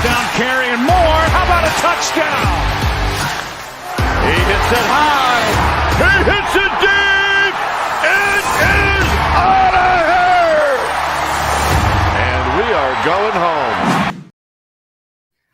down carrying more. How about a touchdown? He hits it high. He hits it deep. It is out of here. And we are going home.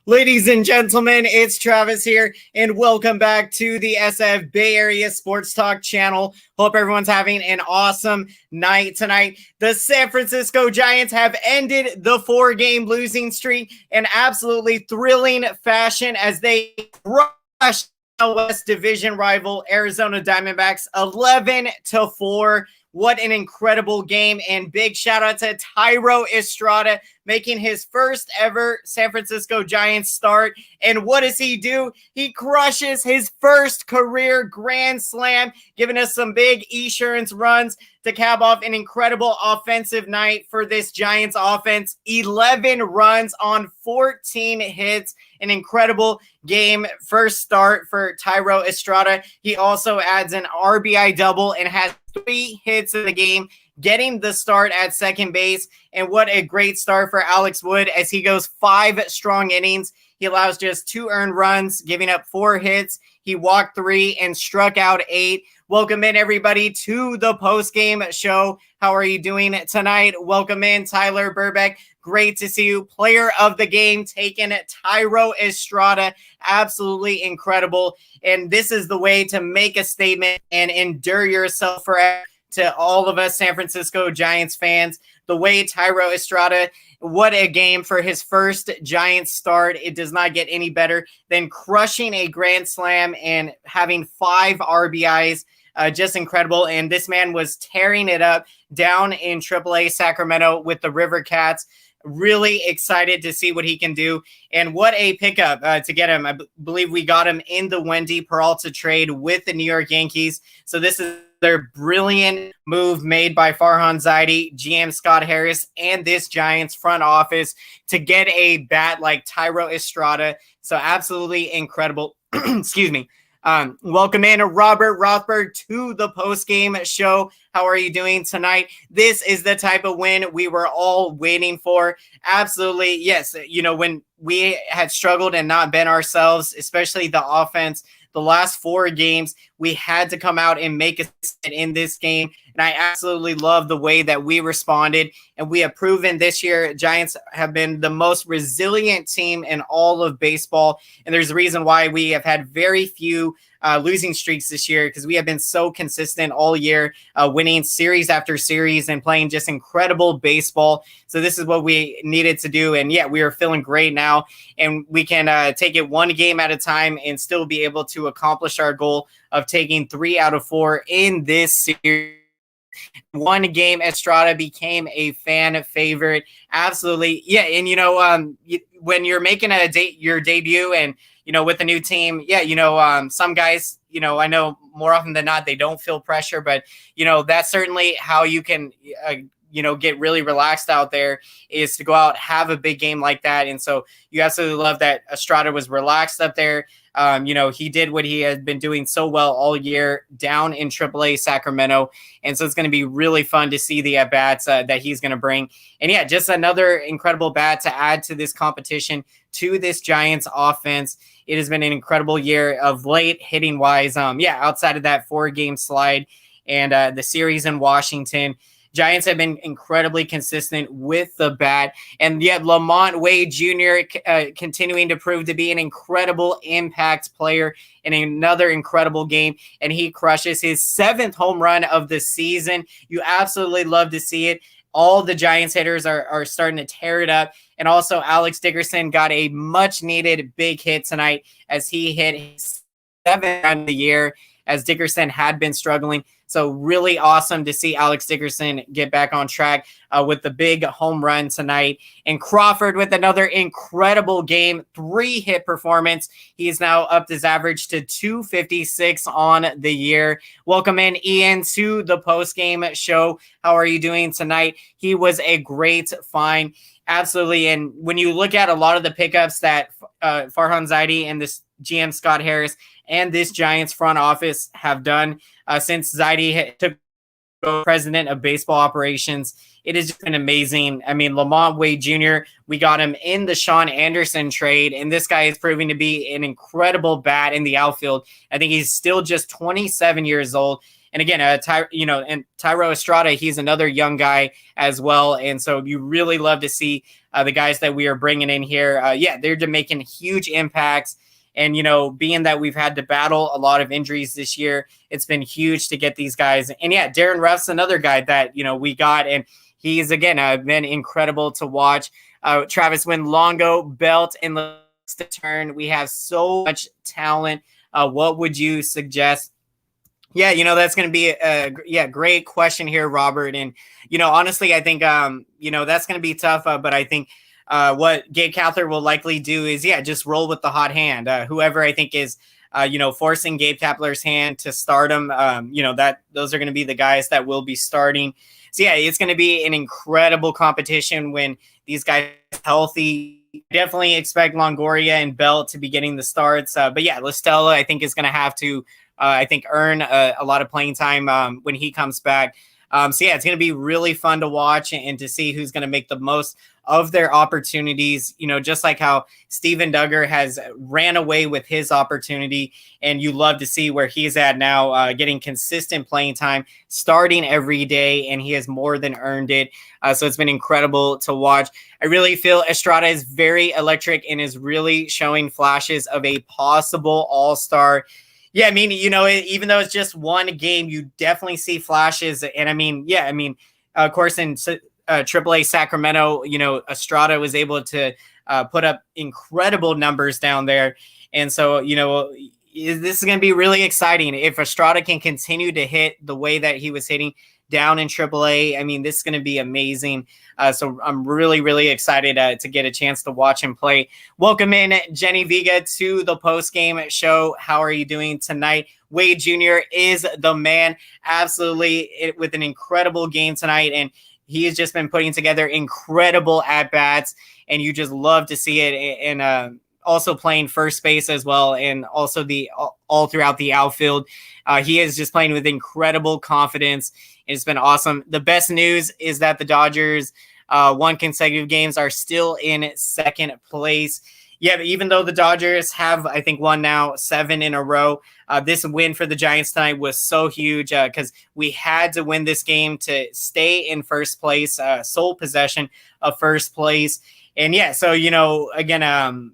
Ladies and gentlemen, it's Travis here, and welcome back to the SF Bay Area Sports Talk channel. Hope everyone's having an awesome night tonight. The San Francisco Giants have ended the 4-game losing streak in absolutely thrilling fashion as they crushed West Division rival Arizona Diamondbacks 11-4. What an incredible game, and big shout out to Huxley Estrada making his first ever San Francisco Giants start. And what does he do? He crushes his first career grand slam, giving us some big insurance runs to cap off an incredible offensive night for this Giants offense. 11 runs on 14 hits. An incredible game first start for Huxley Estrada. He also adds an RBI double and has 3 hits in the game, getting the start at second base. And what a great start for Alex Wood as he goes 5 strong innings. He allows just 2 earned runs, giving up 4 hits. He walked 3 and struck out 8. Welcome in, everybody, to the post-game show. How are you doing tonight? Welcome in, Tyler Burbeck. Great to see you. Player of the game, taking Huxley Estrada. Absolutely incredible. And this is the way to make a statement and endure yourself forever. To all of us San Francisco Giants fans, the way Huxley Estrada, what a game for his first Giants start. It does not get any better than crushing a grand slam and having 5 RBIs. Just incredible. And this man was tearing it up down in AAA Sacramento with the River Cats. Really excited to see what he can do. And what a pickup to get him. I believe we got him in the Wendy Peralta trade with the New York Yankees. So this is their brilliant move made by Farhan Zaidi, GM Scott Harris, and this Giants front office to get a bat like Huxley Estrada. So absolutely incredible. Excuse me. Welcome in, Robert Rothberg, to the post-game show. How are you doing tonight? This is the type of win we were all waiting for. Absolutely, yes. You know, when we had struggled and not been ourselves, especially the offense, the last 4 games, we had to come out and make a stand in this game. And I absolutely love the way that we responded. And we have proven this year, Giants have been the most resilient team in all of baseball. And there's a reason why we have had very few losing streaks this year, because we have been so consistent all year, winning series after series and playing just incredible baseball. So this is what we needed to do. And yeah, we are feeling great now, and we can take it one game at a time and still be able to accomplish our goal of taking 3 out of 4 in this series. One game, Estrada became a fan favorite. Absolutely. Yeah. And, you know, when you're making your debut and, you know, with a new team, yeah, you know, some guys, you know, I know more often than not, they don't feel pressure, but, you know, that's certainly how you can, you know, get really relaxed out there, is to go out, have a big game like that. And so you absolutely love that Estrada was relaxed up there. You know, he did what he had been doing so well all year down in AAA Sacramento. And so it's going to be really fun to see the at-bats that he's going to bring. And yeah, just another incredible bat to add to this competition, to this Giants offense. It has been an incredible year of late hitting wise. Yeah, outside of that 4-game slide and the series in Washington, Giants have been incredibly consistent with the bat. And yet Lamont Wade Jr. Continuing to prove to be an incredible impact player in another incredible game. And he crushes his 7th home run of the season. You absolutely love to see it. All the Giants hitters are starting to tear it up. And also Alex Dickerson got a much needed big hit tonight as he hit his 7th run of the year, as Dickerson had been struggling. So really awesome to see Alex Dickerson get back on track with the big home run tonight. And Crawford with another incredible game, 3-hit performance. He is now upped his average to 256 on the year. Welcome in, Ian, to the post-game show. How are you doing tonight? He was a great find. Absolutely. And when you look at a lot of the pickups that Farhan Zaidi and this GM Scott Harris and this Giants front office have done since Zaidi took president of baseball operations. It has just been amazing. I mean, Lamont Wade Jr., we got him in the Sean Anderson trade, and this guy is proving to be an incredible bat in the outfield. I think he's still just 27 years old. And again, Tyro Estrada, he's another young guy as well. And so you really love to see the guys that we are bringing in here. They're just making huge impacts. And, being that we've had to battle a lot of injuries this year, it's been huge to get these guys. And Darren Ruff's another guy that, we got. And he's, again, been incredible to watch. Travis, when Longo, Belt, and the turn, we have so much talent. What would you suggest? Yeah, that's going to be a great question here, Robert. And, honestly, I think, that's going to be tough. But I think what Gabe Kapler will likely do is, just roll with the hot hand. Whoever I think is, forcing Gabe Kapler's hand to start him, those are going to be the guys that will be starting. So, it's going to be an incredible competition when these guys are healthy. Definitely expect Longoria and Belt to be getting the starts. But, Listella, I think, is going to have to earn a lot of playing time when he comes back. It's going to be really fun to watch and to see who's going to make the most of their opportunities, just like how Steven Duggar has ran away with his opportunity, and you love to see where he's at now, getting consistent playing time, starting every day, and he has more than earned it. So it's been incredible to watch. I really feel Estrada is very electric and is really showing flashes of a possible all-star. Yeah, I mean, even though it's just one game, you definitely see flashes. And of course, in AAA Sacramento, Estrada was able to put up incredible numbers down there. And so, this is going to be really exciting. If Estrada can continue to hit the way that he was hitting down in AAA, this is going to be amazing. So I'm really, really excited to get a chance to watch him play. Welcome in Jenny Vega to the post-game show. How are you doing tonight? Wade Jr. is the man, absolutely, with an incredible game tonight. And he has just been putting together incredible at-bats, and you just love to see it. And also playing first base as well, and also all throughout the outfield. He is just playing with incredible confidence. It's been awesome. The best news is that the Dodgers won consecutive games, are still in second place. Yeah, but even though the Dodgers have, I think, won now 7 in a row, this win for the Giants tonight was so huge because we had to win this game to stay in first place, sole possession of first place. And so, again,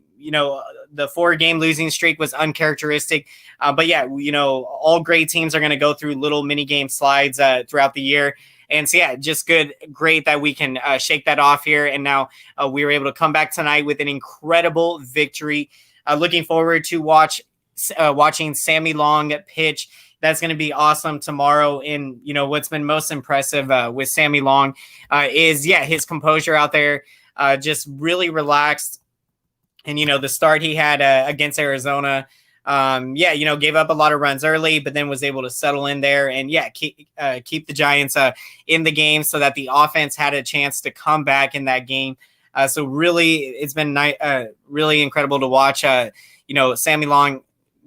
the 4-game losing streak was uncharacteristic. But all great teams are going to go through little mini game slides throughout the year. And so, just great that we can shake that off here. And now we were able to come back tonight with an incredible victory. Looking forward to watching Sammy Long pitch. That's going to be awesome tomorrow. And, what's been most impressive with Sammy Long is, his composure out there, just really relaxed. And, the start he had against Arizona, gave up a lot of runs early, but then was able to settle in there and, keep the Giants in the game so that the offense had a chance to come back in that game. So really, it's been really incredible to watch, Sammy Long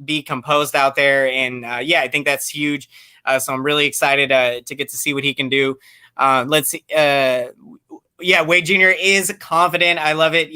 be composed out there. And, I think that's huge. So I'm really excited to get to see what he can do. Let's see. Wade Jr. is confident. I love it.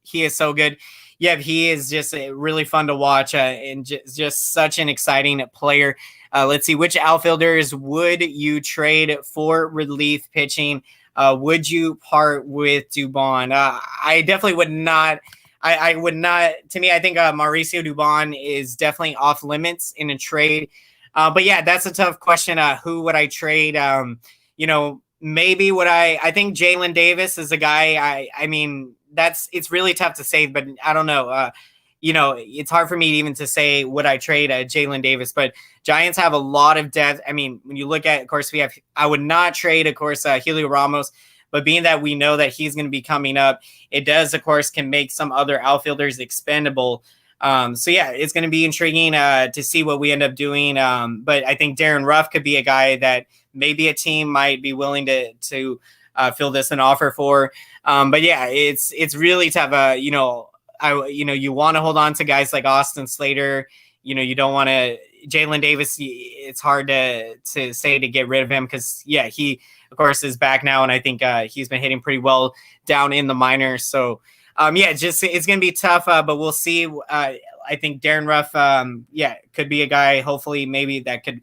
He is so good. He is just really fun to watch and just such an exciting player. Let's see. Which outfielders would you trade for relief pitching? Would you part with Dubon? I definitely would not. I would not. To me, I think Mauricio Dubon is definitely off limits in a trade. But that's a tough question. Who would I trade? Maybe I think Jalen Davis is a guy. It's really tough to say, but I don't know. It's hard for me even to say would I trade Jalen Davis, but Giants have a lot of depth. When you look at, of course, I would not trade, of course, Helio Ramos, but being that we know that he's going to be coming up, it does, of course, can make some other outfielders expendable. It's going to be intriguing to see what we end up doing. But I think Darren Ruff could be a guy that maybe a team might be willing to fill this an offer for. It's really tough. You want to hold on to guys like Austin Slater. You don't want to, Jalen Davis, it's hard to say to get rid of him because, yeah, he, of course, is back now, and I think he's been hitting pretty well down in the minors. So, yeah, just it's going to be tough, but we'll see. I think Darren Ruff, could be a guy, hopefully, maybe that could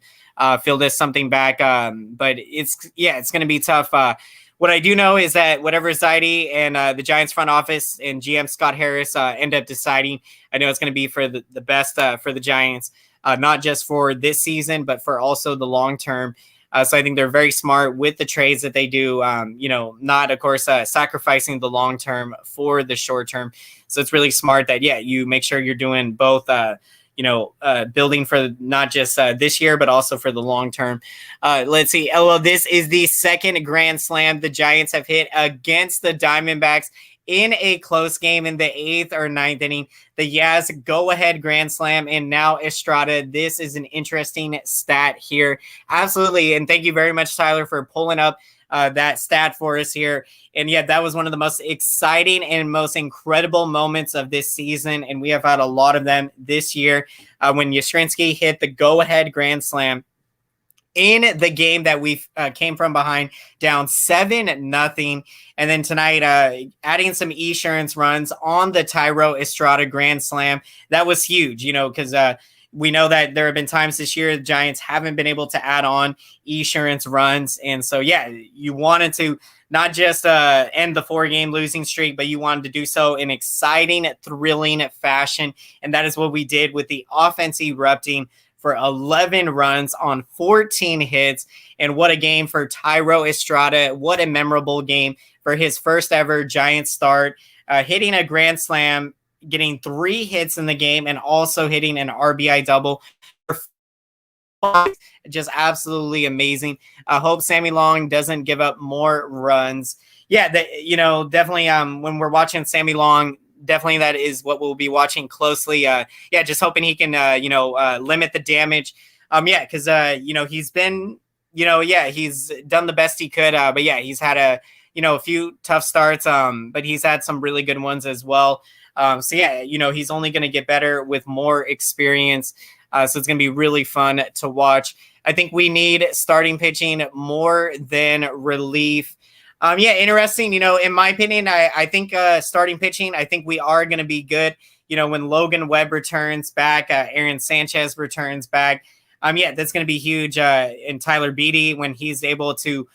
fill this something back. But it's going to be tough. What I do know is that whatever Zaidi and the Giants front office and GM Scott Harris end up deciding, I know it's going to be for the best for the Giants, not just for this season, but for also the long term. So I think they're very smart with the trades that they do, not, of course, sacrificing the long term for the short term. So it's really smart that, you make sure you're doing both, building for not just this year, but also for the long term. Let's see. This is the second grand slam the Giants have hit against the Diamondbacks in a close game in the 8th or 9th inning. The Yaz go-ahead grand slam, and now Estrada. This is an interesting stat here. Absolutely, and thank you very much, Tyler, for pulling up that stat for us here. And yeah, that was one of the most exciting and most incredible moments of this season, and we have had a lot of them this year when Yastrzemski hit the go-ahead grand slam in the game that we came from behind down 7-0. And then tonight, adding some insurance runs on the Thairo Estrada grand slam. That was huge, because we know that there have been times this year the Giants haven't been able to add on insurance runs. And so, you wanted to not just end the 4-game losing streak, but you wanted to do so in exciting, thrilling fashion. And that is what we did with the offense erupting for 11 runs on 14 hits. And what a game for Thairo Estrada. What a memorable game for his first ever Giants start, hitting a grand slam, getting 3 hits in the game, and also hitting an RBI double. Just absolutely amazing. I hope Sammy Long doesn't give up more runs. Yeah, definitely when we're watching Sammy Long, definitely that is what we'll be watching closely. Just hoping he can, limit the damage. Because, he's been, he's done the best he could. But he's had a few tough starts, but he's had some really good ones as well. He's only going to get better with more experience. So it's going to be really fun to watch. I think we need starting pitching more than relief. Interesting. In my opinion, I think starting pitching, I think we are going to be good. When Logan Webb returns back, Aaron Sanchez returns back. That's going to be huge. And Tyler Beatty, when he's able to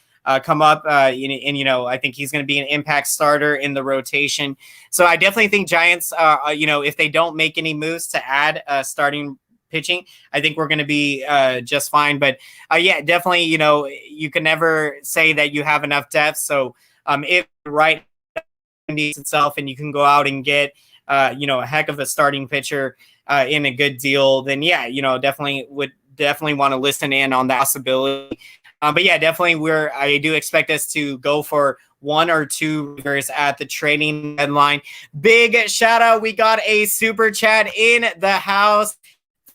come up, I think he's going to be an impact starter in the rotation. So I definitely think Giants, if they don't make any moves to add starting pitching, I think we're going to be just fine. But definitely, you can never say that you have enough depth. So if right needs itself and you can go out and get, a heck of a starting pitcher in a good deal, then definitely want to listen in on that possibility. Definitely I do expect us to go for 1 or 2 years at the trading deadline. Big shout out. We got a super chat in the house.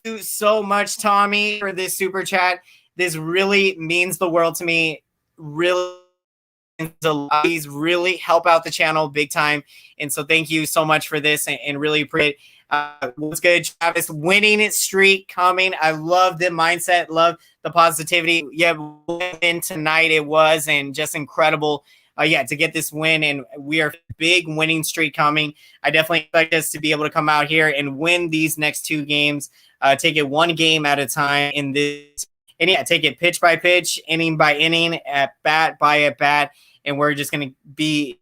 Thank you so much, Tommy, for this super chat. This really means the world to me. Please really help out the channel big time. And so thank you so much for this and really appreciate it. What's good, Travis? Winning streak coming. I love the mindset, love the positivity. Win tonight it was, and just incredible. To get this win, and we are big winning streak coming. I definitely expect us to be able to come out here and win these next 2 games. Take it 1 game at a time in this, and take it pitch by pitch, inning by inning, at bat by at bat, and we're just going to be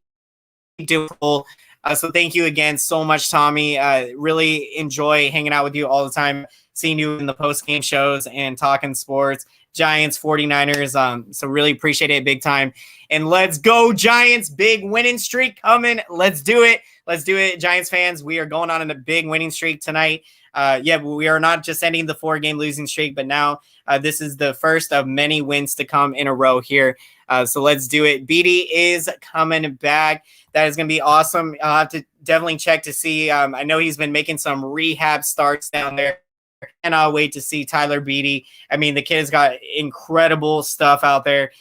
doable. So thank you again so much, Tommy. Really enjoy hanging out with you all the time, seeing you in the post-game shows and talking sports, Giants, 49ers. So really appreciate it big time. And let's go, Giants. Big winning streak coming. Let's do it. Let's do it, Giants fans. We are going on a big winning streak tonight. We are not just ending the 4-game losing streak, but now this is the first of many wins to come in a row here. So let's do it. Beatty is coming back. That is going to be awesome. I'll have to definitely check to see. I know he's been making some rehab starts down there, and I'll wait to see Tyler Beatty. I mean, the kid's got incredible stuff out there.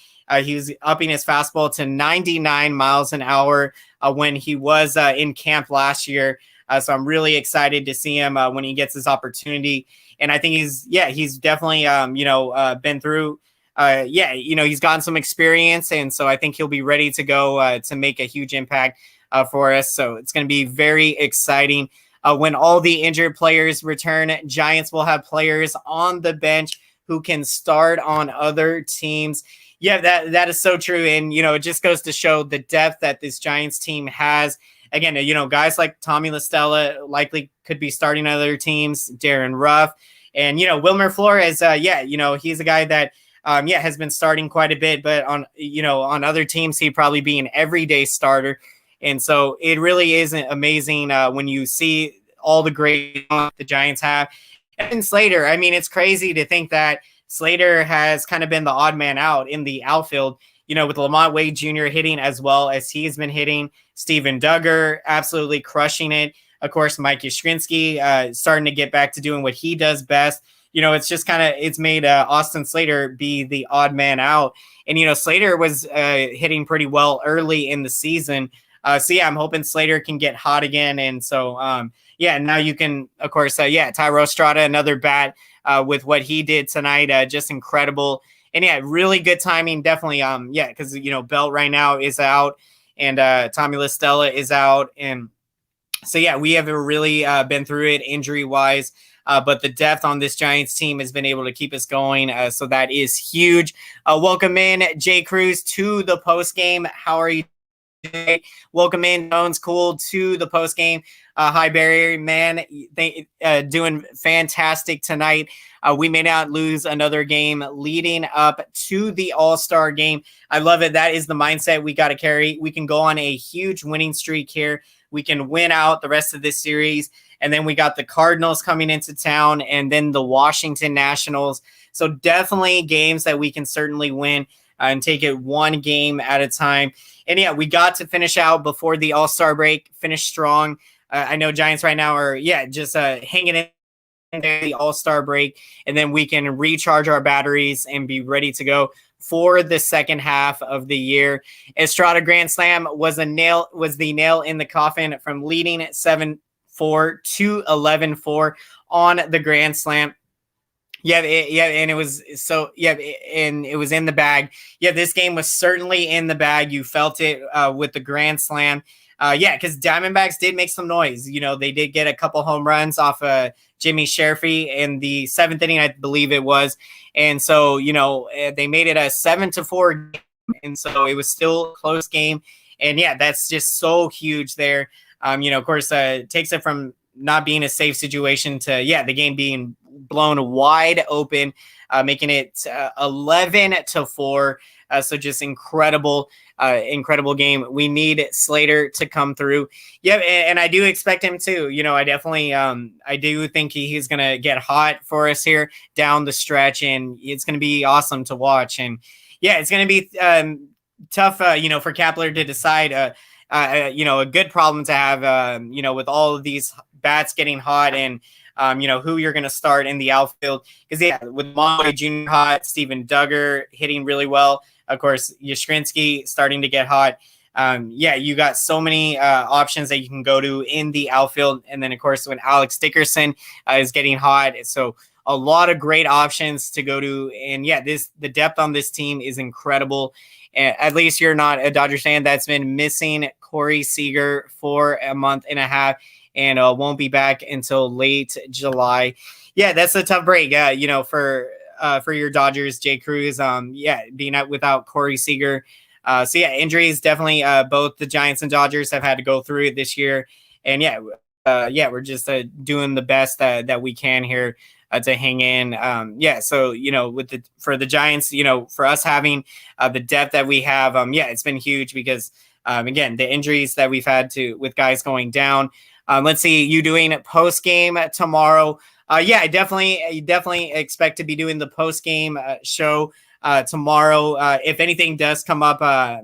He was upping his fastball to 99 miles an hour when he was in camp last year. So I'm really excited to see him when he gets his opportunity. And I think he's definitely, been through, he's gotten some experience. And so I think he'll be ready to go to make a huge impact for us. So it's going to be very exciting. When all the injured players return, Giants will have players on the bench who can start on other teams. Yeah, that is so true. And, it just goes to show the depth that this Giants team has. Again, guys like Tommy LaStella likely could be starting other teams, Darren Ruff, and, Wilmer Flores. He's a guy that, has been starting quite a bit, but on other teams, he'd probably be an everyday starter. And so it really is amazing when you see all the great the Giants have. And Slater, I mean, it's crazy to think that Slater has kind of been the odd man out in the outfield, with Lamont Wade Jr. hitting as well as he's been hitting. Steven Duggar absolutely crushing it. Of course, Mike Yastrzemski starting to get back to doing what he does best. It's just it's made Austin Slater be the odd man out. And, Slater was hitting pretty well early in the season. I'm hoping Slater can get hot again. And so, now you can, of course, Tyro Estrada, another bat with what he did tonight, just incredible. And really good timing, definitely. Because, Belt right now is out and Tommy LaStella is out. And so, we have really been through it injury-wise. But the depth on this Giants team has been able to keep us going. So that is huge. Welcome in, Jay Cruz, to the postgame. How are you? Welcome in, Jones Cool, to the post game. Hi, Barry, man, doing fantastic tonight. We may not lose another game leading up to the All-Star game. I love it. That is the mindset we got to carry. We can go on a huge winning streak here. We can win out the rest of this series. And then we got the Cardinals coming into town and then the Washington Nationals. So definitely games that we can certainly win and take it one game at a time. And we got to finish out before the All-Star break, finish strong. I know Giants right now are, just hanging in there the All-Star break, and then we can recharge our batteries and be ready to go for the second half of the year. Estrada Grand Slam was the nail in the coffin from leading 7-4 to 11-4 on the Grand Slam. And it was and it was in the bag. This game was certainly in the bag. You felt it with the Grand Slam. Because Diamondbacks did make some noise. They did get a couple home runs off Jimmy Sherfy in the 7th inning, I believe it was. And so, they made it a 7-4 game. And so it was still a close game. And that's just so huge there. Of course, takes it from not being a safe situation to, the game being blown wide open, making it 11-4. So just incredible game. We need Slater to come through. And I do expect him to. I definitely, I do think he's going to get hot for us here down the stretch, and it's going to be awesome to watch. And it's going to be tough, for Kepler to decide, a good problem to have, with all of these bats getting hot and, who you're going to start in the outfield. Because, with Monway Jr. hot, Steven Duggar hitting really well. Of course, Yastrzemski starting to get hot. You got so many options that you can go to in the outfield. And then, of course, when Alex Dickerson is getting hot. So a lot of great options to go to. And, the depth on this team is incredible. At least you're not a Dodgers fan that's been missing Corey Seager for a month and a half and won't be back until late July. That's a tough break, for your Dodgers, Jay Cruz, being out without Corey Seager. Injuries definitely both the Giants and Dodgers have had to go through it this year. And we're just doing the best that we can here to hang in. For the Giants, for us having the depth that we have, it's been huge because, again, the injuries that we've had with guys going down. Let's see, you doing post game tomorrow. I definitely expect to be doing the post game show tomorrow. If anything does come up, I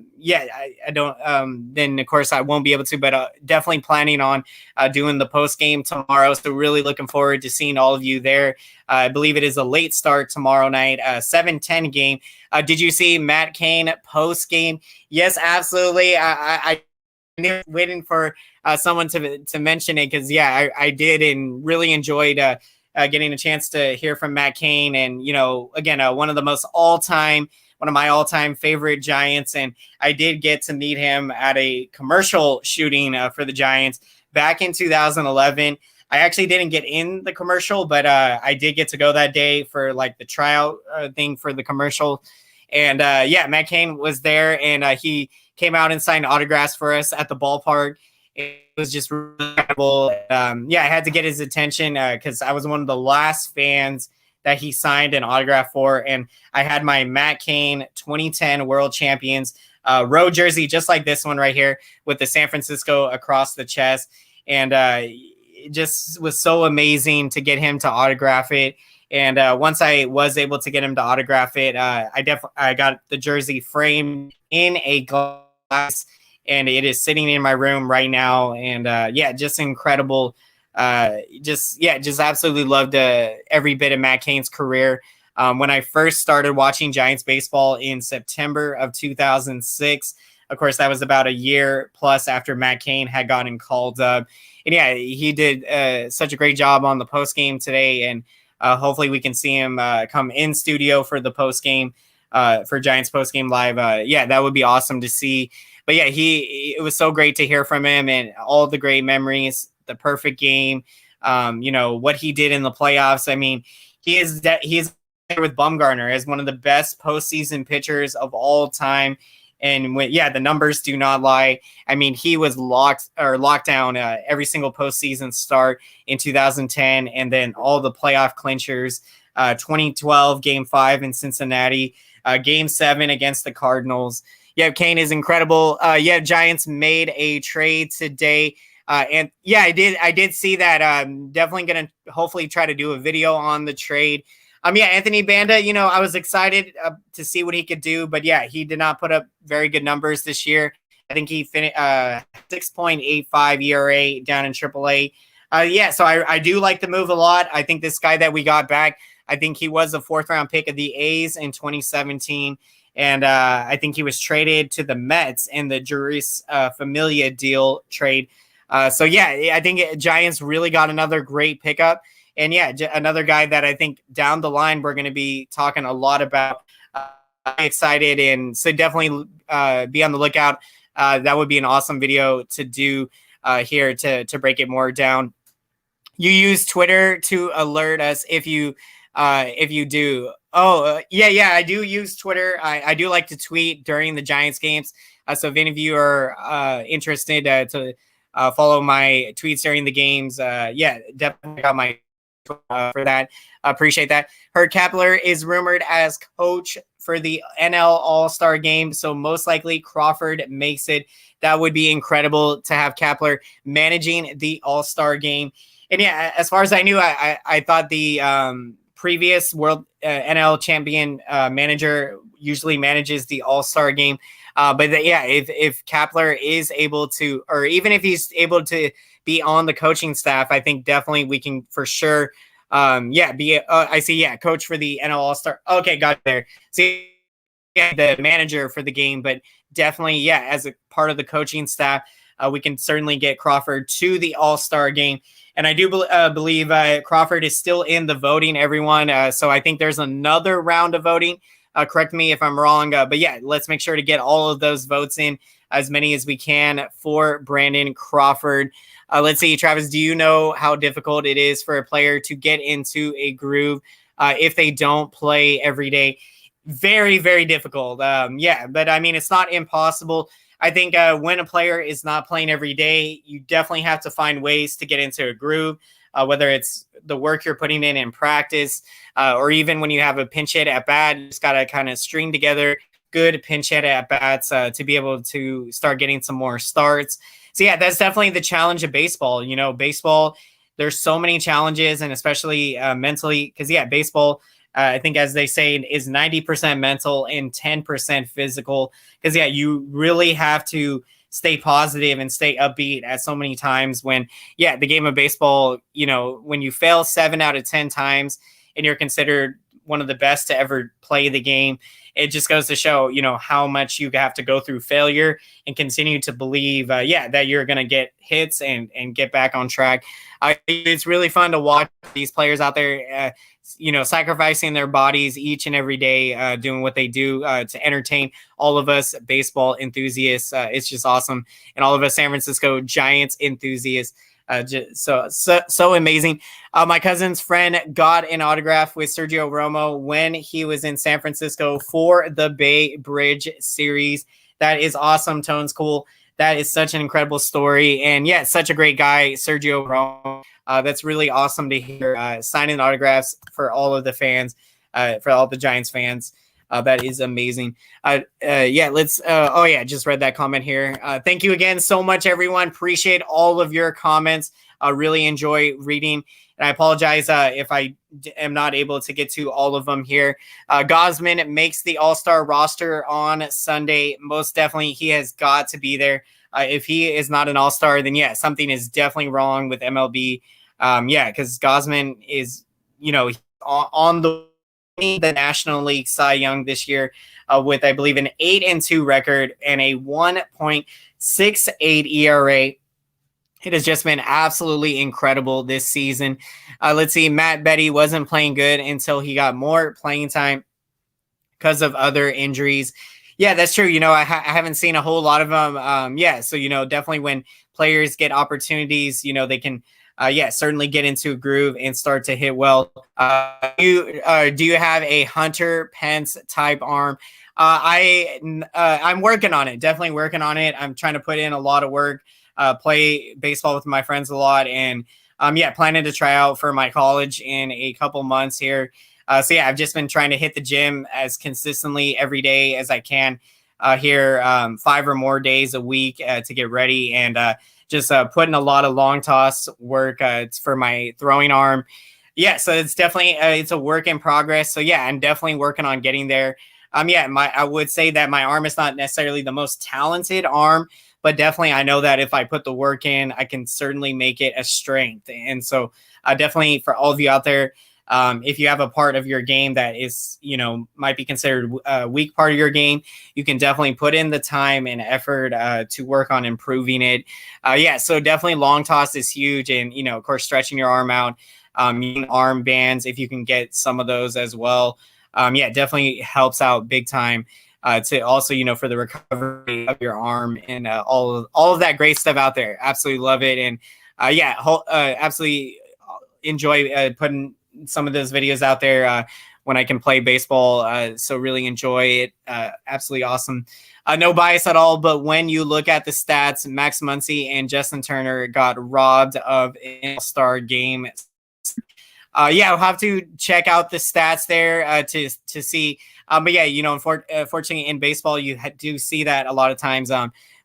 don't. Then of course I won't be able to. But definitely planning on doing the post game tomorrow. So really looking forward to seeing all of you there. I believe it is a late start tomorrow night, 7:10 game. Did you see Matt Cain post game? Yes, absolutely. I waiting for someone to mention it because I did and really enjoyed getting a chance to hear from Matt Cain, and again one of my all-time favorite Giants, and I did get to meet him at a commercial shooting for the Giants back in 2011. I actually didn't get in the commercial, but I did get to go that day for like the tryout thing for the commercial. And Matt Cain was there, and he came out and signed autographs for us at the ballpark. It was just really incredible. I had to get his attention because I was one of the last fans that he signed an autograph for. And I had my Matt Cain 2010 World Champions road jersey, just like this one right here, with the San Francisco across the chest. And it just was so amazing to get him to autograph it. And once I was able to get him to autograph it, I got the jersey framed in a glass, and it is sitting in my room right now. And just incredible. Just absolutely loved every bit of Matt Cain's career. When I first started watching Giants baseball in September of 2006, of course, that was about a year plus after Matt Cain had gotten called up. And he did such a great job on the post game today, and hopefully we can see him come in studio for the post game for Giants post game live. That would be awesome to see. But it was so great to hear from him, and all the great memories, the perfect game, what he did in the playoffs. I mean, he is there with Bumgarner as one of the best postseason pitchers of all time. And the numbers do not lie. I mean, he was locked down every single postseason start in 2010, and then all the playoff clinchers, 2012 Game 5 in Cincinnati, Game 7 against the Cardinals. Cain is incredible. Giants made a trade today. I did see that. I'm definitely going to hopefully try to do a video on the trade. Anthony Banda, I was excited to see what he could do, but he did not put up very good numbers this year. I think he finished 6.85 ERA down in AAA. So I do like the move a lot. I think this guy that we got back, I think he was a 4th round pick of the A's in 2017. And I think he was traded to the Mets in the Juris Familia deal trade. I think Giants really got another great pickup. And another guy that I think down the line we're going to be talking a lot about. I'm excited, and so definitely be on the lookout. That would be an awesome video to do here to break it more down. You use Twitter to alert us if you do. I do use Twitter. I do like to tweet during the Giants games. So if any of you are interested to follow my tweets during the games, definitely got my for that. Appreciate that. Heard Kapler is rumored as coach for the NL All-Star game, so most likely Crawford makes it. That would be incredible to have Kapler managing the All-Star game. And as far as I knew, I thought the previous world NL champion manager usually manages the All-Star game. If Kapler is able to, or even if he's able to be on the coaching staff, I think definitely we can for sure. I see. Coach for the NL All-Star. Okay, got it there. See, the manager for the game, but definitely, as a part of the coaching staff, we can certainly get Crawford to the All-Star game. And I do believe Crawford is still in the voting, everyone. So I think there's another round of voting. Correct me if I'm wrong. Let's make sure to get all of those votes in, as many as we can, for Brandon Crawford. Let's see, Travis, do you know how difficult it is for a player to get into a groove if they don't play every day? Very, very difficult. But I mean, it's not impossible. I think when a player is not playing every day, you definitely have to find ways to get into a groove, whether it's the work you're putting in practice, or even when you have a pinch hit at bat, you just got to kind of string together good pinch hit at bats to be able to start getting some more starts. So that's definitely the challenge of baseball. Baseball, there's so many challenges, and especially mentally, because baseball, I think, as they say, is 90% mental and 10% physical. Because you really have to stay positive and stay upbeat at so many times when, the game of baseball, when you fail 7 out of 10 times and you're considered one of the best to ever play the game. It just goes to show, how much you have to go through failure and continue to believe, that you're going to get hits and get back on track. It's really fun to watch these players out there, sacrificing their bodies each and every day, doing what they do to entertain all of us baseball enthusiasts. It's just awesome. And all of us San Francisco Giants enthusiasts. So amazing. My cousin's friend got an autograph with Sergio Romo when he was in San Francisco for the Bay Bridge series. That is awesome. Tone's cool. That is such an incredible story. And yeah, such a great guy, Sergio Romo. That's really awesome to hear, signing autographs for all of the fans, for all the Giants fans. That is amazing. Just read that comment here. Thank you again so much, everyone. Appreciate all of your comments. Really enjoy reading. And I apologize if I am not able to get to all of them here. Gosman makes the All-Star roster on Sunday. Most definitely, he has got to be there. If he is not an All-Star, then yeah, something is definitely wrong with MLB. Because Gosman is, on the National League Cy Young this year with, I believe, an 8-2 record and a 1.68 ERA. It has just been absolutely incredible this season. Let's see. Matt Betty wasn't playing good until he got more playing time because of other injuries. Yeah, that's true. I haven't seen a whole lot of them. So, definitely when players get opportunities, they can certainly get into a groove and start to hit well. Do you have a Hunter Pence type arm? I'm working on it. Definitely working on it. I'm trying to put in a lot of work, play baseball with my friends a lot, and planning to try out for my college in a couple months here. I've just been trying to hit the gym as consistently every day as I can here, 5 or more days a week to get ready, and just putting a lot of long toss work for my throwing arm. Yeah, so it's definitely it's a work in progress. So yeah, I'm definitely working on getting there. I would say that my arm is not necessarily the most talented arm, but definitely I know that if I put the work in, I can certainly make it a strength. And so definitely for all of you out there, if you have a part of your game that is, might be considered a weak part of your game, you can definitely put in the time and effort to work on improving it. So definitely long toss is huge. And, of course, stretching your arm out, arm bands, if you can get some of those as well. Definitely helps out big time to also, for the recovery of your arm and all of that great stuff out there. Absolutely love it. And absolutely enjoy putting some of those videos out there when I can play baseball. So really enjoy it. Absolutely awesome. No bias at all, but when you look at the stats, Max Muncy and Justin Turner got robbed of an All-Star game. I'll have to check out the stats there to see. Unfortunately in baseball, you do see that a lot of times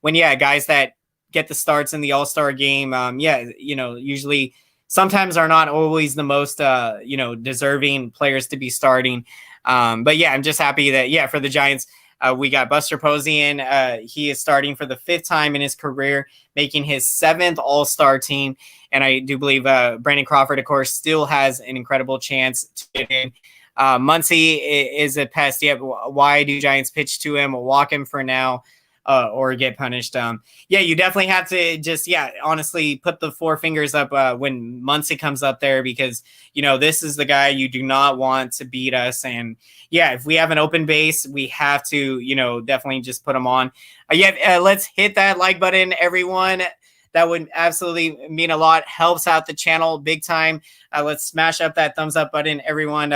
when guys that get the starts in the All-Star game, usually sometimes are not always the most, deserving players to be starting. I'm just happy that, for the Giants, we got Buster Posey in. He is starting for the 5th time in his career, making his 7th All-Star team. And I do believe Brandon Crawford, of course, still has an incredible chance to get in. Muncy is a pest. Yeah, why do Giants pitch to him, walk him for now, or get punished? You definitely have to just, honestly put the 4 fingers up when Muncy comes up there, because, this is the guy you do not want to beat us. And if we have an open base, we have to, definitely just put him on. Let's hit that like button, everyone. That would absolutely mean a lot. Helps out the channel big time. Let's smash up that thumbs up button, everyone.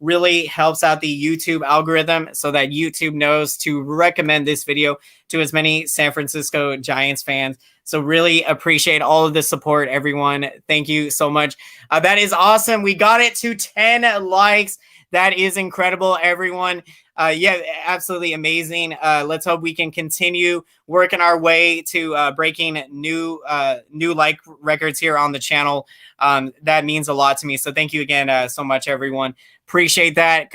Really helps out the YouTube algorithm so that YouTube knows to recommend this video to as many San Francisco Giants fans. So really appreciate all of the support, everyone. Thank you so much. That is awesome. We got it to 10 likes. That is incredible, everyone. Absolutely amazing. Let's hope we can continue working our way to breaking new like records here on the channel. That means a lot to me. So thank you again so much, everyone. Appreciate that.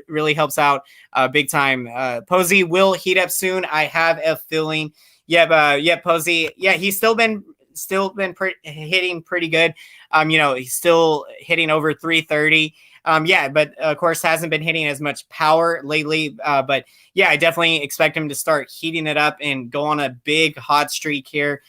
Really helps out big time. Posey will heat up soon. I have a feeling. Posey. Yeah, he's still been hitting pretty good. He's still hitting over 330. But of course hasn't been hitting as much power lately. But yeah, I definitely expect him to start heating it up and go on a big hot streak here.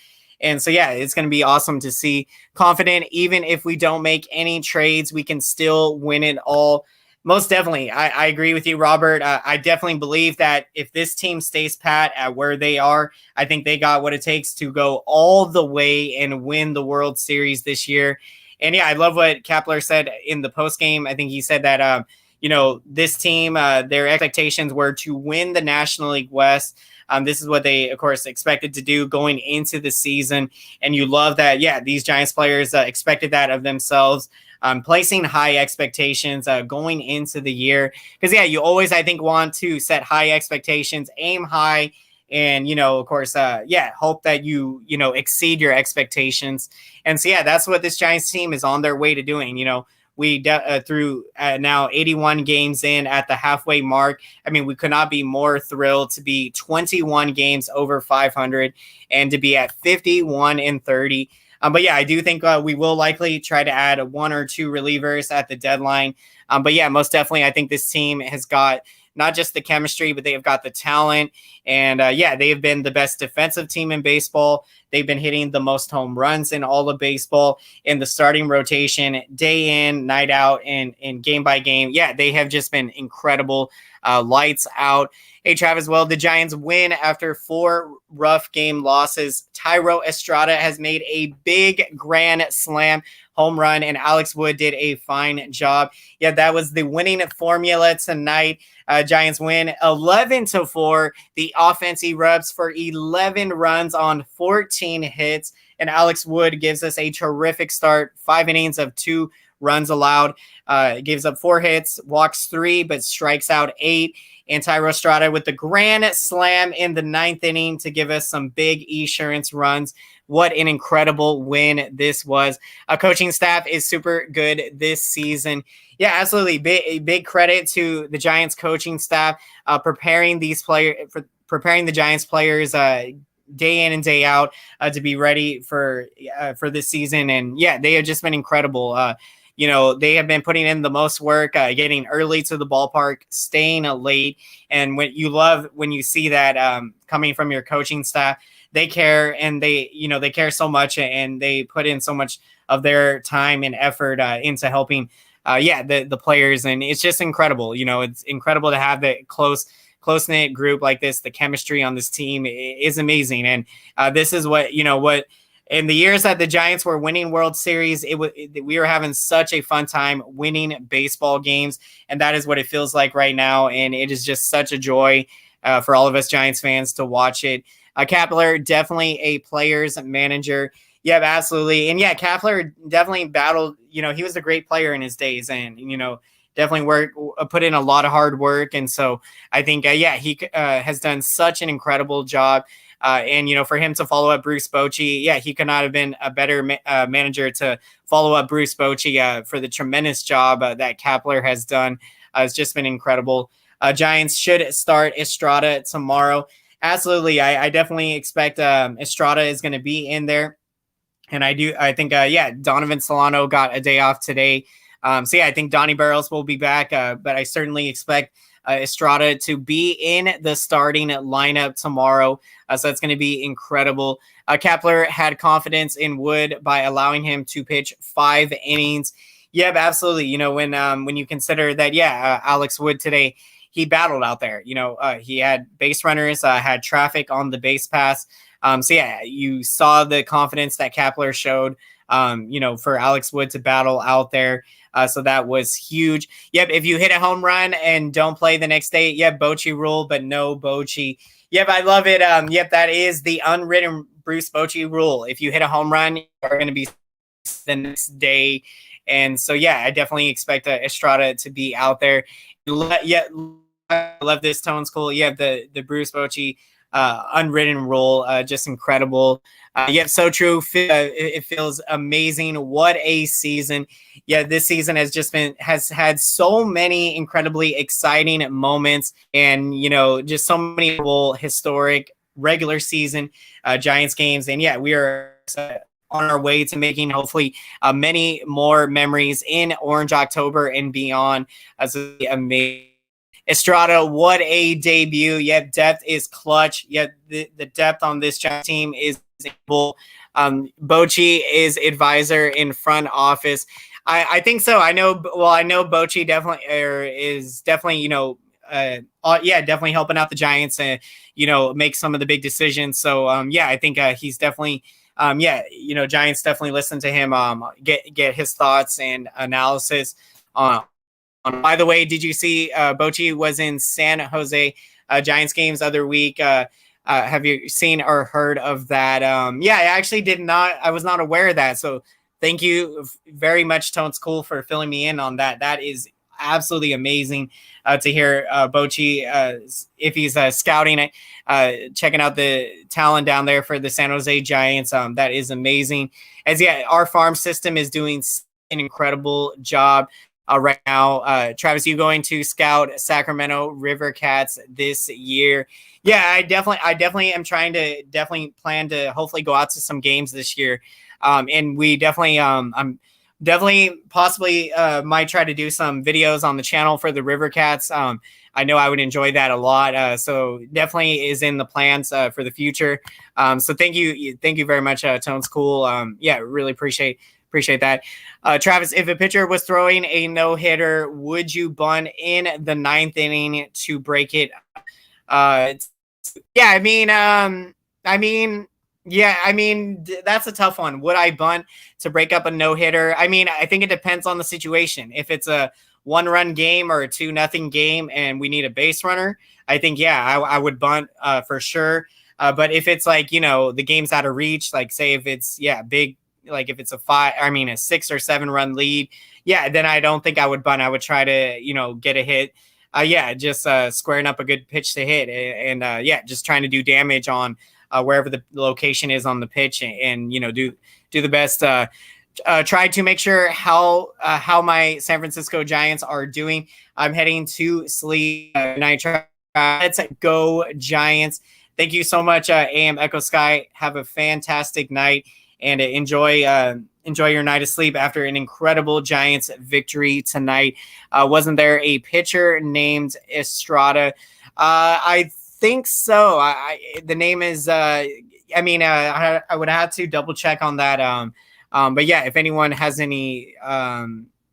And so, yeah, it's going to be awesome to see. Confident, even if we don't make any trades, we can still win it all. Most definitely. I agree with you, Robert. I definitely believe that if this team stays pat at where they are, I think they got what it takes to go all the way and win the World Series this year. And yeah, I love what Kepler said in the postgame. I think he said that, this team, their expectations were to win the National League West. This is what they, of course, expected to do going into the season. And you love that, yeah, these Giants players expected that of themselves. Placing high expectations going into the year. Because, yeah, you always, I think, want to set high expectations, aim high, and, of course, hope that you exceed your expectations. And so, yeah, that's what this Giants team is on their way to doing. We through now 81 games in at the halfway mark. I mean, we could not be more thrilled to be 21 games over 500 and to be at 51-30. But yeah, I do think we will likely try to add one or two relievers at the deadline. But yeah, most definitely, I think this team has got not just the chemistry, but they have got the talent. And they have been the best defensive team in baseball. They've been hitting the most home runs in all of baseball in the starting rotation, day in, night out, and game by game. Yeah, they have just been incredible. Lights out. Hey, Travis, well, the Giants win after 4 rough game losses. Thairo Estrada has made a big grand slam home run, and Alex Wood did a fine job. Yeah, that was the winning formula tonight. Giants win 11-4. The offense erupts for 11 runs on 14 hits, and Alex Wood gives us a terrific start. 5 innings of 2 runs allowed. Gives up 4 hits, walks 3, but strikes out 8. And Thairo Estrada with the grand slam in the 9th inning to give us some big insurance runs. What an incredible win this was. Coaching staff is super good this season. Yeah, absolutely. Big credit to the Giants coaching staff preparing the Giants players day in and day out to be ready for this season. And yeah, they have just been incredible. They have been putting in the most work, getting early to the ballpark, staying late. And when you see that coming from your coaching staff, they care, and they care so much, and they put in so much of their time and effort into helping the players. And it's just incredible. It's incredible to have the close-knit group like this. The chemistry on this team is amazing. And this is what in the years that the Giants were winning World Series, we were having such a fun time winning baseball games, and that is what it feels like right now. And it is just such a joy for all of us Giants fans to watch it. Kepler, definitely a player's manager. Yeah, absolutely. And yeah, Kepler definitely battled. He was a great player in his days, and definitely put in a lot of hard work. And so I think he has done such an incredible job. And for him to follow up Bruce Bochy, he could not have been a better manager to follow up Bruce Bochy for the tremendous job that Kepler has done. It's just been incredible. Giants should start Estrada tomorrow. Absolutely. I definitely expect Estrada is going to be in there. And I think Donovan Solano got a day off today. I think Donnie Barrels will be back, but I certainly expect Estrada to be in the starting lineup tomorrow. So that's going to be incredible. Kepler had confidence in Wood by allowing him to pitch 5 innings. Yeah, absolutely. When you consider that, Alex Wood today, he battled out there. He had base runners, had traffic on the base pass. You saw the confidence that Kepler showed, for Alex Wood to battle out there. So that was huge. Yep, if you hit a home run and don't play the next day, Bochy rule, but no Bochy. Yep, I love it. That is the unwritten Bruce Bochy rule. If you hit a home run, you're going to be the next day. And so, I definitely expect Estrada to be out there. I love this tone school. You have the Bruce Bochy unwritten rule, just incredible. So true. It feels amazing. What a season. This season has had so many incredibly exciting moments, and just so many historic regular season Giants games. And we are on our way to making hopefully many more memories in Orange October and beyond. As amazing. Estrada, what a debut. Yet depth is clutch. Yet the depth on this team is able. Bochy is advisor in front office. I think so. I know Bochy definitely is definitely, definitely helping out the Giants and, make some of the big decisions. So, I think he's definitely, Giants definitely listen to him, get his thoughts and analysis on. By the way, did you see Bochy was in San Jose Giants games other week? Have you seen or heard of that? I actually did not. I was not aware of that. So thank you very much, Tones Cool, for filling me in on that. That is absolutely amazing to hear Bochy if he's scouting it, checking out the talent down there for the San Jose Giants. That is amazing. Our farm system is doing an incredible job. Right now, Travis, you going to scout Sacramento River Cats this year? Yeah, I definitely am trying to plan to hopefully go out to some games this year. And we definitely, I'm definitely possibly might try to do some videos on the channel for the River Cats. I know I would enjoy that a lot. So definitely is in the plans for the future. So thank you very much, Tones Cool. Really appreciate that. Travis, if a pitcher was throwing a no-hitter, would you bunt in the 9th inning to break it? That's a tough one. Would I bunt to break up a no-hitter? I mean, I think it depends on the situation. If it's a 1-run game or a 2-0 game and we need a base runner, I think, I would bunt for sure. But if it's like, the game's out of reach, like say if it's, big, like if it's a 6 or 7 run lead, then I don't think I would bunt. I would try to, get a hit. Just squaring up a good pitch to hit and just trying to do damage on wherever the location is on the pitch and do the best. Try to make sure how my San Francisco Giants are doing. I'm heading to sleep night. Let's go Giants. Thank you so much, AM Echo Sky. Have a fantastic night. And enjoy your night of sleep after an incredible Giants victory tonight. Wasn't there a pitcher named Estrada? I think so. The name is. I would have to double check on that. But if anyone has any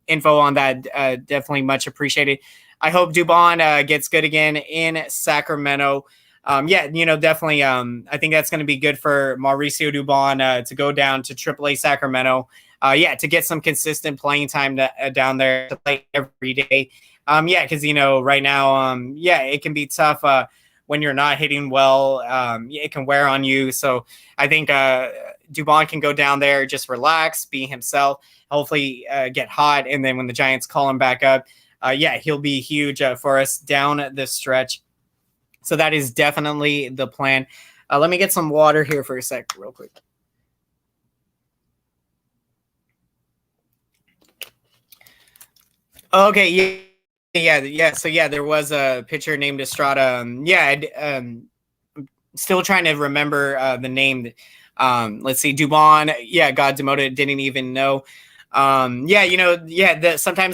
info on that, definitely much appreciated. I hope Dubon gets good again in Sacramento. Definitely. I think that's going to be good for Mauricio Dubon to go down to AAA Sacramento. To get some consistent playing time down there to play every day. Because right now, it can be tough when you're not hitting well. It can wear on you. So I think Dubon can go down there, just relax, be himself, hopefully get hot, and then when the Giants call him back up, he'll be huge for us down the stretch. So that is definitely the plan. Let me get some water here for a sec real quick. Okay, So there was a pitcher named Estrada. Still trying to remember the name. Let's see, Dubon. Got demoted. Didn't even know. Sometimes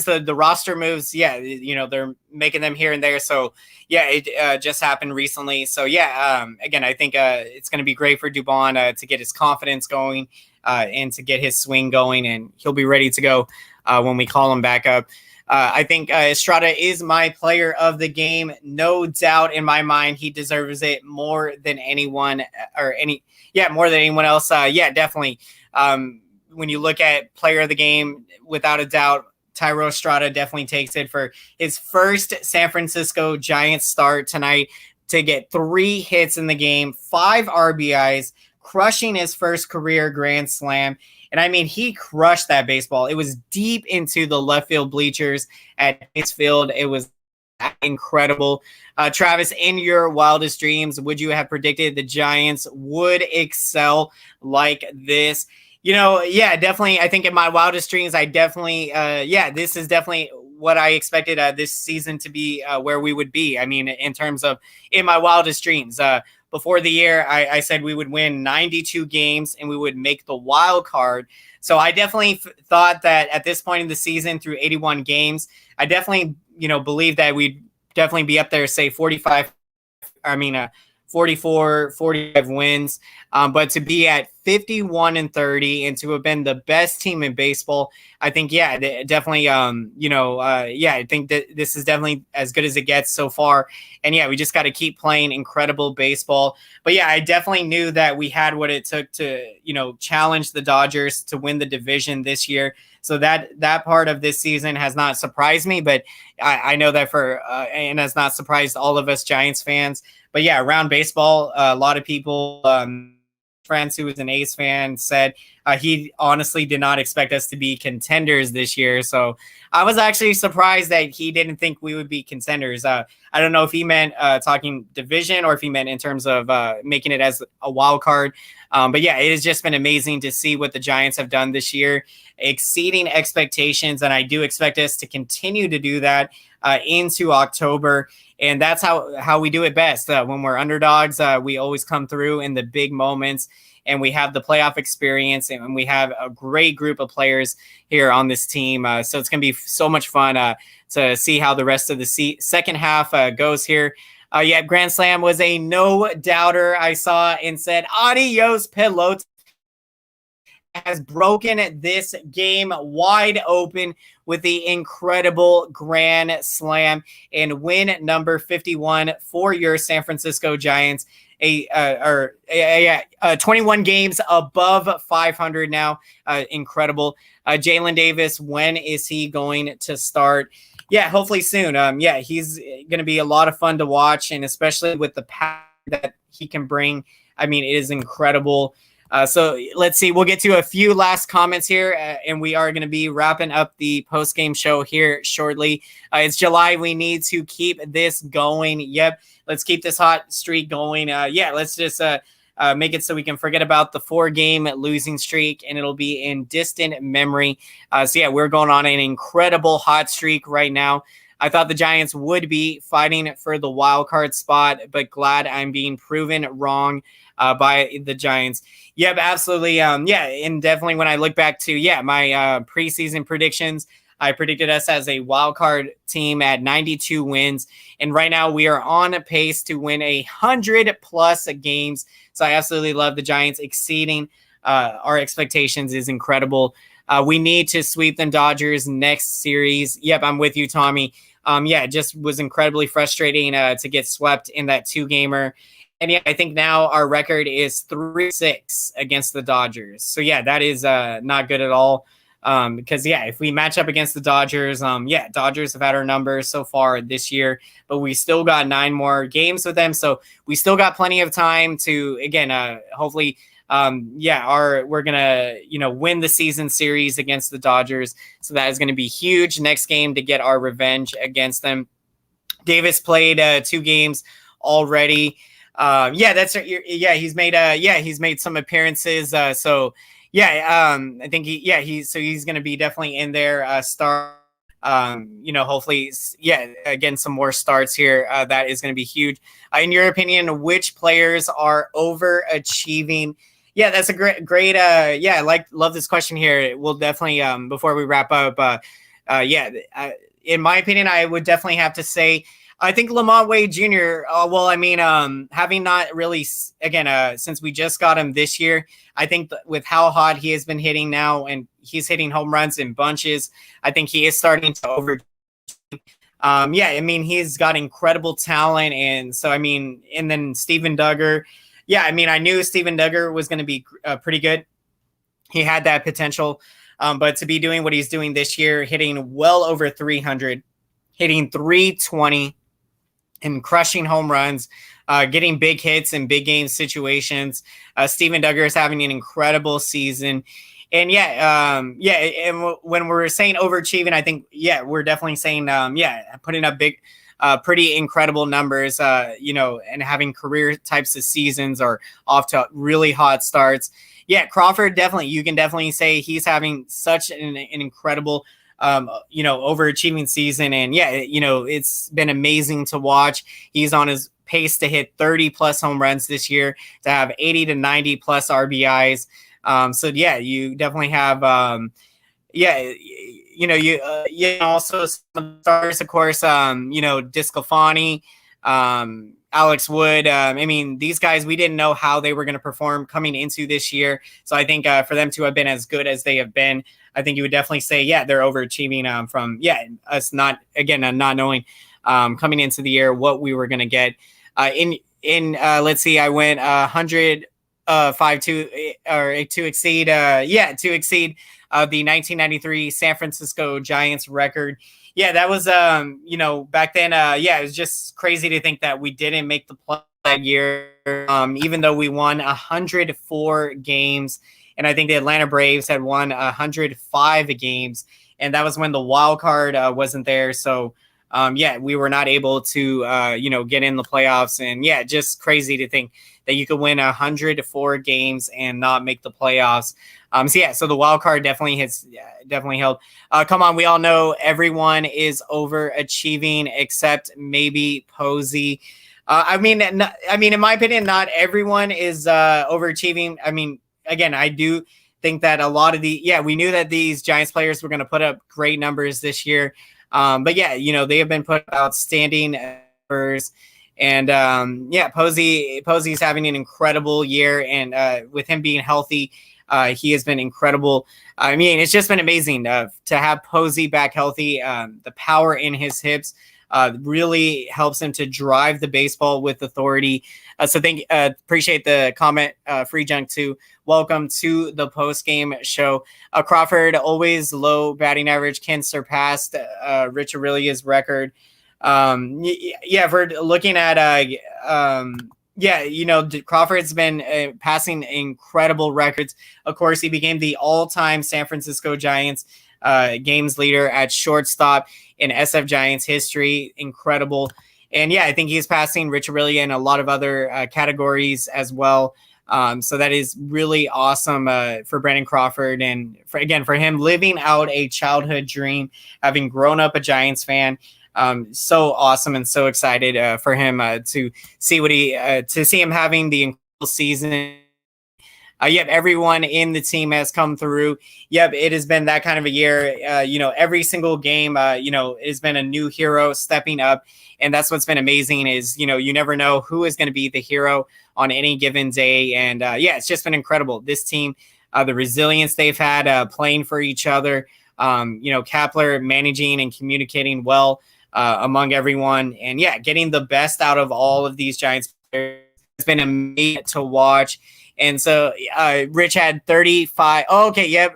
the roster moves. They're making them here and there. So it just happened recently. So again, I think it's going to be great for Dubon to get his confidence going and to get his swing going, and he'll be ready to go when we call him back up. I think Estrada is my player of the game. No doubt in my mind, he deserves it more than anyone more than anyone else. Definitely. When you look at player of the game, without a doubt, Thairo Estrada definitely takes it for his first San Francisco Giants start tonight to get 3 hits in the game, 5 RBIs, crushing his first career grand slam. And I mean, he crushed that baseball. It was deep into the left field bleachers at Chase Field. It was incredible. Travis, in your wildest dreams, would you have predicted the Giants would excel like this? Definitely. I think in my wildest dreams, I definitely, this is definitely what I expected this season to be where we would be. I mean, in terms of in my wildest dreams. But before the year, I said we would win 92 games and we would make the wild card. So I definitely thought that at this point in the season, through 81 games, I definitely, believe that we'd definitely be up there, say 44, 45 wins. But to be at 51-30 and to have been the best team in baseball, I think, definitely, I think that this is definitely as good as it gets so far. And we just got to keep playing incredible baseball. But I definitely knew that we had what it took to, challenge the Dodgers to win the division this year. So that part of this season has not surprised me, but I know that and has not surprised all of us Giants fans. But around baseball, a lot of people, friends who was an A's fan, said he honestly did not expect us to be contenders this year. So I was actually surprised that he didn't think we would be contenders. I don't know if he meant talking division or if he meant in terms of making it as a wild card. But it has just been amazing to see what the Giants have done this year, exceeding expectations. And I do expect us to continue to do that into October. And that's how we do it best. When we're underdogs, we always come through in the big moments, and we have the playoff experience, and we have a great group of players here on this team. So it's going to be so much fun to see how the rest of the second half goes here. Grand Slam was a no-doubter, I saw, and said, adios, pelota. Has broken this game wide open with the incredible Grand Slam and win number 51 for your San Francisco Giants. 21 games above 500 now. Incredible. Jalen Davis, when is he going to start? Hopefully soon. He's going to be a lot of fun to watch, and especially with the power that he can bring. I mean, it is incredible. So let's see. We'll get to a few last comments here, and we are going to be wrapping up the post-game show here shortly. It's July. We need to keep this going. Yep. Let's keep this hot streak going. Let's just make it so we can forget about the 4-game losing streak, and it'll be in distant memory. We're going on an incredible hot streak right now. I thought the Giants would be fighting for the wild card spot, but glad I'm being proven wrong by the Giants. Yep, absolutely. And definitely when I look back to, my preseason predictions, I predicted us as a wild card team at 92 wins. And right now we are on pace to win 100+ games. So I absolutely love the Giants. Exceeding our expectations is incredible. We need to sweep the Dodgers next series. Yep, I'm with you, Tommy. It just was incredibly frustrating to get swept in that 2-gamer. And I think now our record is 3-6 against the Dodgers. So that is not good at all. Because if we match up against the Dodgers, Dodgers have had our numbers so far this year, but we still got 9 more games with them. So we still got plenty of time to, again, hopefully, we're gonna, win the season series against the Dodgers. So that is going to be huge next game to get our revenge against them. Davis played 2 games already. He's made some appearances. I think he's going to be definitely in there. Start. Hopefully, again, some more starts here. That is going to be huge. In your opinion, which players are overachieving? That's a great. Love this question here. We'll definitely, before we wrap up, in my opinion, I would definitely have to say, I think Lamont Wade Jr., having not really, again, since we just got him this year, I think with how hot he has been hitting now, and he's hitting home runs in bunches, I think he is starting to over. He's got incredible talent. And so, and then Steven Duggar. I knew Steven Duggar was going to be pretty good. He had that potential. But to be doing what he's doing this year, hitting well over 300, hitting 320, and crushing home runs, getting big hits in big game situations. Steven Duggar is having an incredible season. And and when we're saying overachieving, I think, we're definitely saying, putting up big, pretty incredible numbers, and having career types of seasons or off to really hot starts. Crawford, definitely, you can definitely say he's having such an incredible overachieving season. And it's been amazing to watch. He's on his pace to hit 30 plus home runs this year, to have 80 to 90 plus RBIs. So yeah, you definitely have, also some stars, of course, Disclafani, Alex Wood. I mean, these guys, we didn't know how they were going to perform coming into this year. So I think for them to have been as good as they have been, I think you would definitely say, yeah, they're overachieving from us not knowing coming into the year what we were going to get. Let's see, I went 105 to exceed the 1993 San Francisco Giants record. Yeah, that was back then. It was just crazy to think that we didn't make the play that year, even though we won 104 games. And I think the Atlanta Braves had won 105 games, and that was when the wild card wasn't there. So, we were not able to, get in the playoffs. And just crazy to think that you could win 104 games and not make the playoffs. So the wild card definitely helped. Come on, we all know everyone is overachieving except maybe Posey. In my opinion, not everyone is overachieving. I mean, again, I do think that a lot of we knew that these Giants players were going to put up great numbers this year. They have been put outstanding numbers. And Posey's having an incredible year, and with him being healthy, he has been incredible. I mean, it's just been amazing to have Posey back healthy. The power in his hips really helps him to drive the baseball with authority. So appreciate the comment, Free Junk 2. Welcome to the post-game show. Crawford, always low batting average, can surpass Rich Aurelia's record. If we're looking at Crawford's been passing incredible records. Of course, he became the all-time San Francisco Giants games leader at shortstop in SF Giants history. Incredible. And I think he's passing Rich Aurelia in a lot of other categories as well. So that is really awesome for Brandon Crawford, and for him living out a childhood dream, having grown up a Giants fan. So awesome and so excited for him to see him having the incredible season. Everyone in the team has come through. It has been that kind of a year. Every single game, it has been a new hero stepping up. And that's what's been amazing is, you never know who is going to be the hero on any given day. And it's just been incredible. This team, the resilience they've had playing for each other, Kapler managing and communicating well among everyone. And getting the best out of all of these Giants players. It's been amazing to watch. And so Rich had 35. Oh, okay. Yep.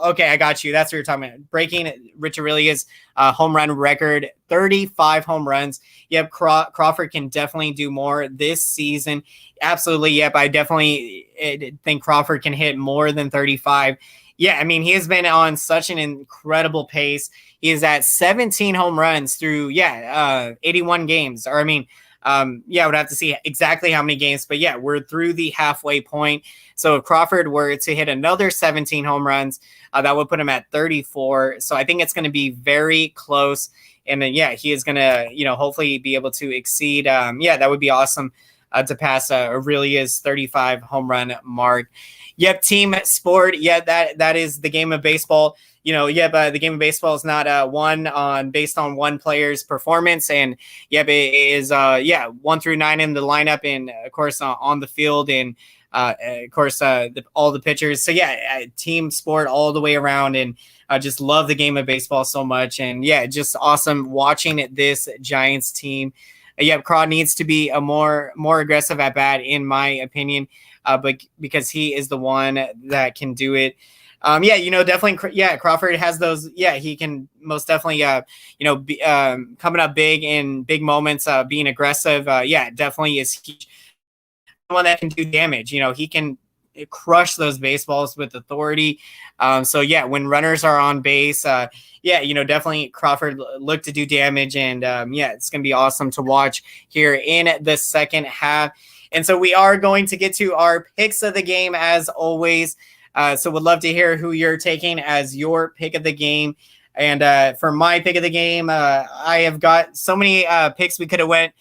Okay. I got you. That's what you're talking about. Breaking Rich Aurelia's home run record, 35 home runs. Yep. Crawford can definitely do more this season. Absolutely. Yep. I definitely think Crawford can hit more than 35. Yeah. I mean, he has been on such an incredible pace. He is at 17 home runs through, 81 games. Or, I mean, I would have to see exactly how many games, but we're through the halfway point. So if Crawford were to hit another 17 home runs, that would put him at 34. So I think it's going to be very close. And then, he is going to, hopefully be able to exceed. That would be awesome to pass Aurelia's 35 home run mark. Yep. Team sport. That is the game of baseball. The game of baseball is not based on one player's performance, and it is 1 through 9 in the lineup, and of course on the field, and of course all the pitchers. So team sport all the way around, and I just love the game of baseball so much, and just awesome watching this Giants team. Craw needs to be a more aggressive at bat, in my opinion, but because he is the one that can do it. Definitely. Crawford has those. He can most definitely, coming up big in big moments, being aggressive. Definitely is one that can do damage. He can crush those baseballs with authority. When runners are on base, definitely Crawford look to do damage, and it's going to be awesome to watch here in the second half. And so we are going to get to our picks of the game as always. So would love to hear who you're taking as your pick of the game. And for my pick of the game, I have got so many picks we could have went.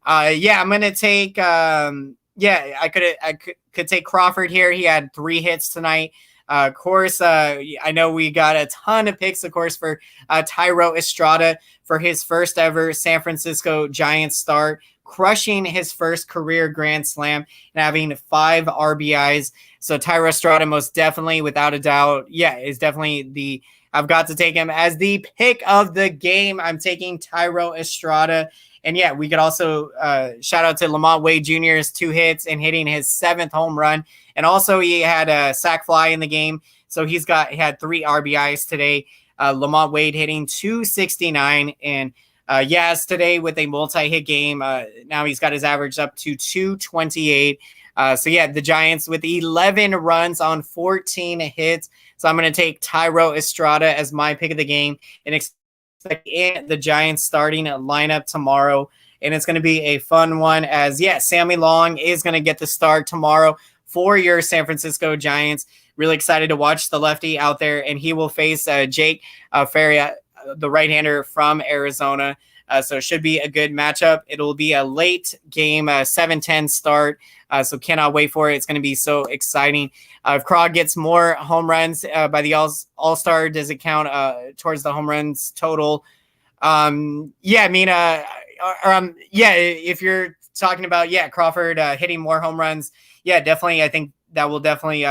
I'm gonna take. I could take Crawford here. He had 3 hits tonight. Of course, I know we got a ton of picks, of course, for Tyro Estrada for his first ever San Francisco Giants start, crushing his first career grand slam and having 5 RBIs. So Tyro Estrada, most definitely, without a doubt, is definitely I've got to take him as the pick of the game. I'm taking Tyro Estrada. And we could also shout out to Lamont Wade Jr.'s 2 hits and hitting his 7th home run. And also he had a sac fly in the game. So he had 3 RBIs today. Lamont Wade hitting 269. And today with a multi-hit game, now he's got his average up to 228. The Giants with 11 runs on 14 hits. So I'm going to take Tyro Estrada as my pick of the game and expect in the Giants starting lineup tomorrow. And it's going to be a fun one as, Sammy Long is going to get the start tomorrow for your San Francisco Giants. Really excited to watch the lefty out there, and he will face Jake Faria, the right-hander from Arizona. So it should be a good matchup. It'll be a late game, 7-10 start. So cannot wait for it. It's going to be so exciting. If Krog gets more home runs by the All-Star, does it count towards the home runs total? If you're talking about, Crawford hitting more home runs, definitely. I think that will definitely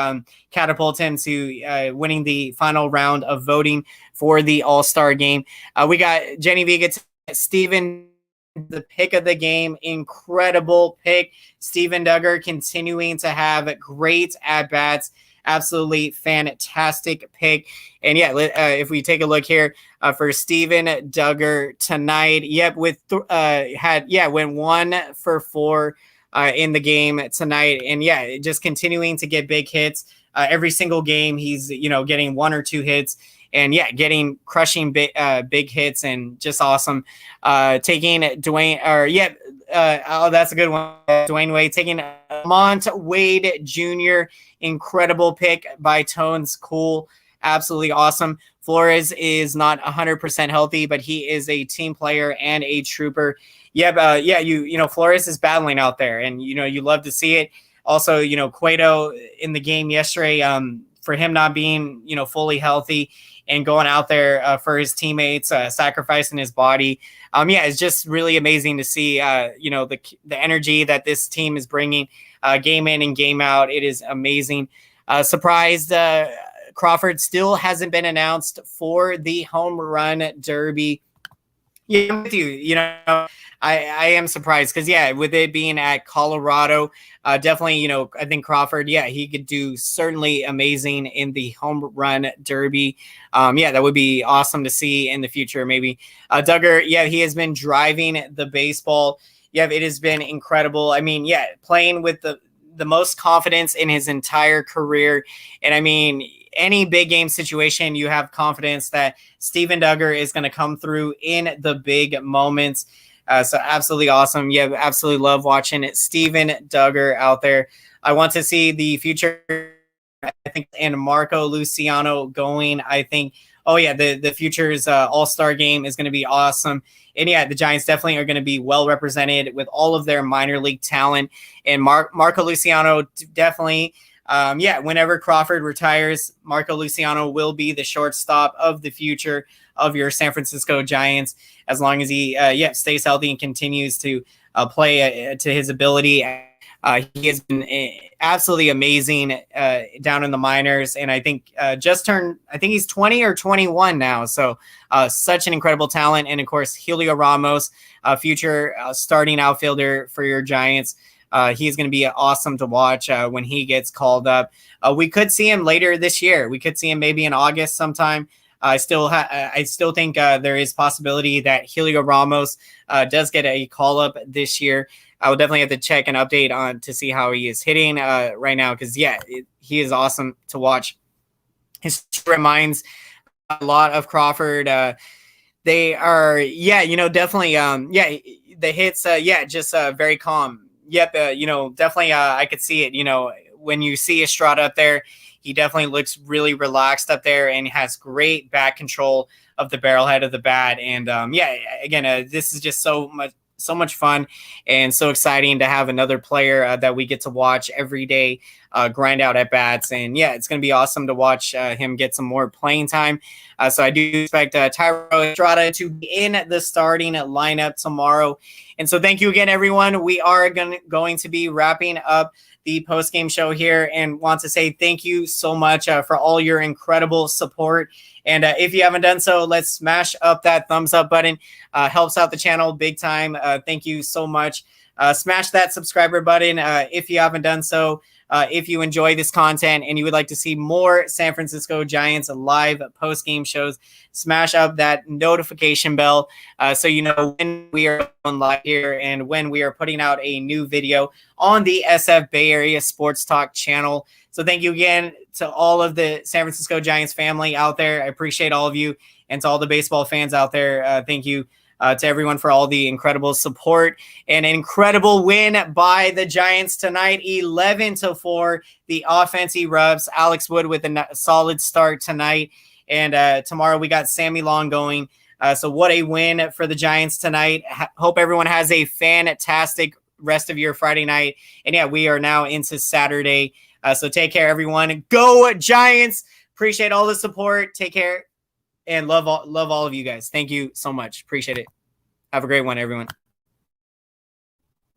catapult him to winning the final round of voting for the All-Star game. We got Jenny Vega, Steven, the pick of the game. Incredible pick. Steven Duggar continuing to have great at-bats. Absolutely fantastic pick. And if we take a look here for Steven Duggar tonight, went 1 for 4 in the game tonight. And just continuing to get big hits every single game. He's, getting 1 or 2 hits and crushing big hits and just awesome. Taking Dwayne that's a good one. Dwayne Wade taking Mont Wade Jr. Incredible pick by Tones. Cool. Absolutely awesome. Flores is not 100% healthy, but he is a team player and a trooper. Flores is battling out there, and you love to see it. Also, Cueto in the game yesterday, for him not being fully healthy and going out there for his teammates, sacrificing his body. It's just really amazing to see the energy that this team is bringing game in and game out. It is amazing. Surprised Crawford still hasn't been announced for the home run derby. I'm with you. I am surprised because, with it being at Colorado, definitely, I think Crawford, he could do certainly amazing in the home run derby. That would be awesome to see in the future. Maybe Duggar, he has been driving the baseball. It has been incredible. I mean, playing with the most confidence in his entire career. And I mean, any big game situation, you have confidence that Steven Duggar is going to come through in the big moments. So absolutely awesome. Absolutely love watching it. Steven Duggar out there. I want to see the future, I think, and Marco Luciano going. I think, the future's all-star game is going to be awesome. And the Giants definitely are going to be well represented with all of their minor league talent. And Marco Luciano definitely, whenever Crawford retires, Marco Luciano will be the shortstop of the future of your San Francisco Giants, as long as he stays healthy and continues to play to his ability. He has been absolutely amazing down in the minors, and I think he's 20 or 21 now. So such an incredible talent. And of course, Julio Ramos, future starting outfielder for your Giants. He's going to be awesome to watch when he gets called up. We could see him later this year. We could see him maybe in August sometime. I still think there is possibility that Julio Ramos does get a call up this year. I will definitely have to check and update on to see how he is hitting right now, because he is awesome to watch. His reminds a lot of Crawford. They are definitely the hits just very calm. Definitely I could see it. When you see Estrada up there, he definitely looks really relaxed up there and has great bat control of the barrel head of the bat. And again, this is just so much so much fun and so exciting to have another player that we get to watch every day grind out at bats. And yeah, it's going to be awesome to watch him get some more playing time. So I do expect Huxley Estrada to be in the starting lineup tomorrow. And so thank you again, everyone. We are going to be wrapping up the post-game show here and want to say thank you so much for all your incredible support. And if you haven't done so, let's smash up that thumbs up button. Helps out the channel big time. Thank you so much. Smash that subscriber button if you haven't done so. If you enjoy this content and you would like to see more San Francisco Giants live post-game shows, smash up that notification bell so you know when we are on live here and when we are putting out a new video on the SF Bay Area Sports Talk channel. So thank you again to all of the San Francisco Giants family out there. I appreciate all of you, and to all the baseball fans out there. Thank you to everyone for all the incredible support. An incredible win by the Giants tonight, 11-4. The offense erupts. Alex Wood with a solid start tonight. And tomorrow we got Sammy Long going. So what a win for the Giants tonight. Hope everyone has a fantastic rest of your Friday night. And yeah, we are now into Saturday. So take care, everyone. Go Giants. Appreciate all the support. Take care. And love all of you guys. Thank you so much. Appreciate it. Have a great one, everyone.